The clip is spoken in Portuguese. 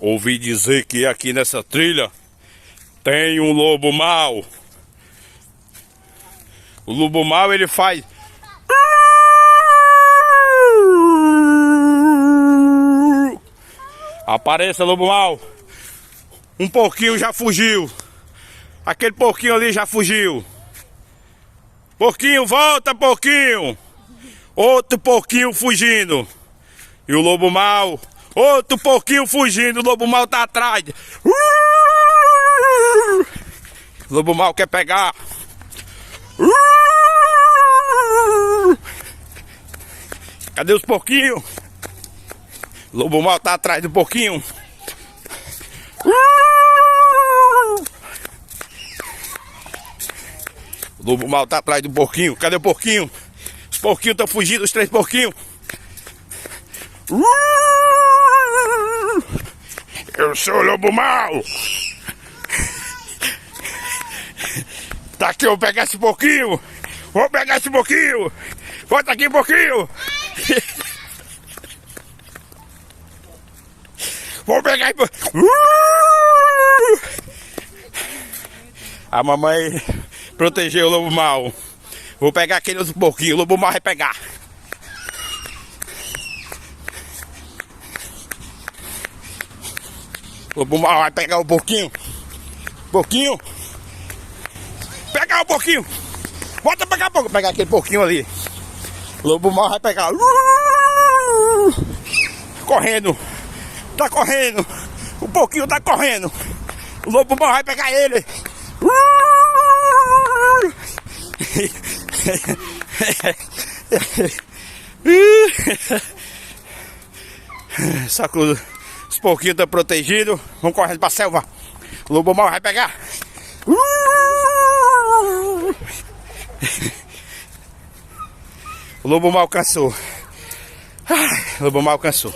Ouvi dizer que aqui nessa trilha tem um lobo mau. O lobo mau ele faz. Apareça, lobo mau. Um porquinho já fugiu. Aquele porquinho ali já fugiu. Porquinho, volta, porquinho. Outro porquinho fugindo. E o lobo mau. Outro porquinho fugindo. O lobo mau tá atrás. O lobo mau quer pegar. Cadê os porquinhos? O lobo mau tá atrás do porquinho. O lobo mau tá atrás do porquinho. Cadê o porquinho? Os porquinhos estão fugindo, os 3 porquinhos. Eu sou o lobo mau. Tá aqui, eu vou pegar esse porquinho. Vou pegar esse porquinho. Volta aqui, porquinho. Vou pegar esse porquinho. A mamãe protegeu o lobo mau. Vou pegar aquele outro porquinho. O lobo mau vai pegar. O lobo mau vai pegar o porquinho. Porquinho. Pegar o porquinho. Bota pegar o porquinho. Pegar aquele porquinho ali. O lobo mau vai pegar. Correndo. Tá correndo. O porquinho tá correndo. O lobo mau vai pegar ele. Só que os porquinhos estão protegidos. Vão correndo pra selva. O lobo mau vai pegar. O lobo mau cansou. O lobo mau cansou.